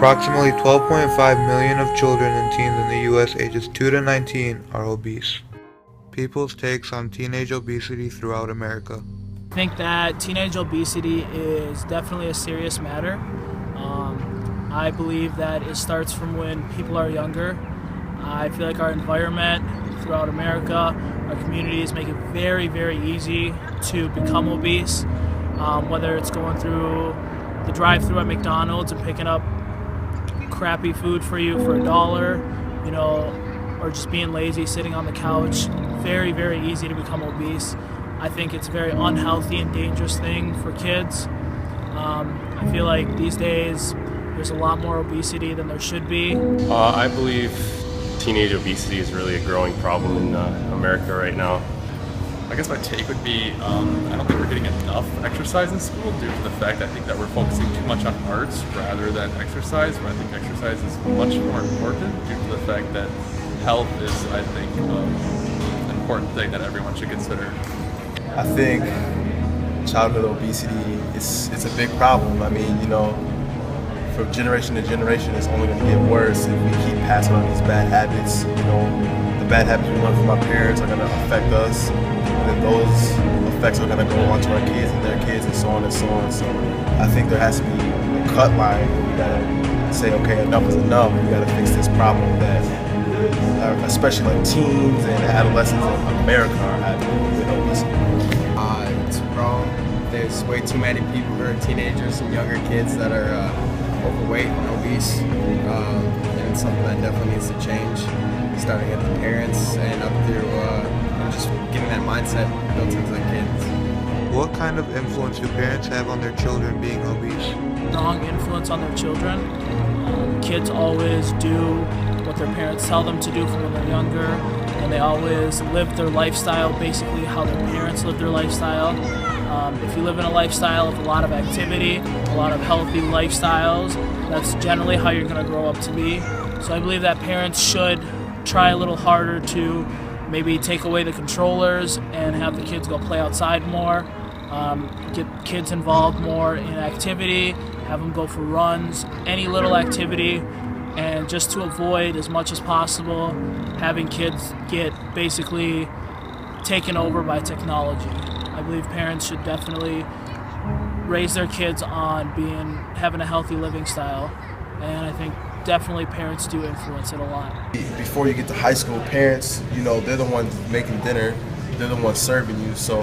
Approximately 12.5 million of children and teens in the US ages 2 to 19 are obese. People's takes on teenage obesity throughout America. I think that teenage obesity is definitely a serious matter. I believe that it starts from when people are younger. I feel like our environment throughout America, our communities make it very, very easy to become obese. Whether it's going through the drive-thru at McDonald's and picking up crappy food for you for $1, or just being lazy, sitting on the couch. Very, very easy to become obese. I think it's a very unhealthy and dangerous thing for kids. I feel like these days there's a lot more obesity than there should be. I believe teenage obesity is really a growing problem in America right now. I guess my take would be, I don't think we're getting enough exercise in school due to the fact I think that we're focusing too much on arts rather than exercise, but I think exercise is much more important due to the fact that health is, I think, an important thing that everyone should consider. I think childhood obesity it's a big problem. I mean, from generation to generation, it's only going to get worse if we keep passing on these bad habits. The bad habits we learn from our parents are going to affect us, and then those effects are going to go on to our kids and their kids, and so on and so on. So I think there has to be a cut line. We got to say, okay, enough is enough. We got to fix this problem that, especially like teens and adolescents in America are having with obesity. It's wrong. There's way too many people who are teenagers and younger kids that are overweight and obese, and it's something that definitely needs to change, starting at the parents and up through just getting that mindset built into the kids. What kind of influence do parents have on their children being obese? Strong influence on their children. Kids always do what their parents tell them to do from when they're younger, and they always live their lifestyle basically how their parents live their lifestyle. If you live in a lifestyle of a lot of activity, a lot of healthy lifestyles, that's generally how you're going to grow up to be. So I believe that parents should try a little harder to maybe take away the controllers and have the kids go play outside more, get kids involved more in activity, have them go for runs, any little activity, and just to avoid as much as possible having kids get basically taken over by technology. I believe parents should definitely raise their kids on having a healthy living style, and I think definitely parents do influence it a lot. Before you get to high school, parents, they're the ones making dinner, they're the ones serving you. So,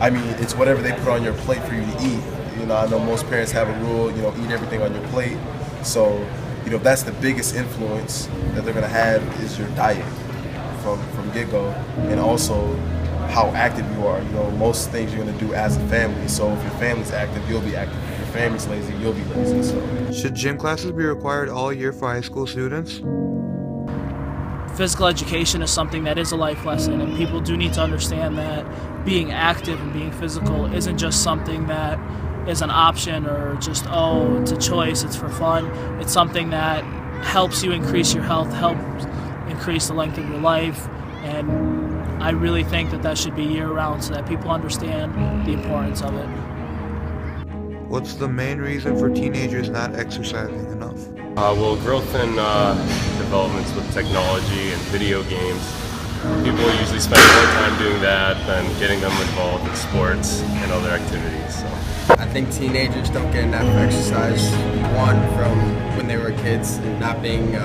I mean, it's whatever they put on your plate for you to eat. I know most parents have a rule, eat everything on your plate. So, that's the biggest influence that they're gonna have is your diet from get-go, and also how active you are. Most things you're gonna do as a family. So if your family's active, you'll be active. If your family's lazy, you'll be lazy. So should gym classes be required all year for high school students? Physical education is something that is a life lesson, and people do need to understand that being active and being physical isn't just something that is an option or just, it's a choice, it's for fun. It's something that helps you increase your health, helps increase the length of your life, and I really think that should be year-round so that people understand the importance of it. What's the main reason for teenagers not exercising enough? Well, growth and developments with technology and video games. People usually spend more time doing that than getting them involved in sports and other activities. So I think teenagers don't get enough exercise. One, from when they were kids and not being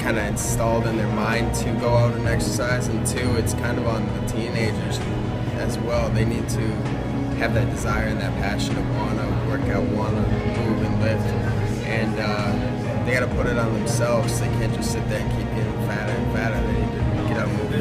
kind of installed in their mind to go out and exercise, and two, it's kind of on the teenagers as well. They need to have that desire and that passion to want to work out, want to move and lift, and they got to put it on themselves. They can't just sit there and keep getting fatter and fatter. They need to get out and move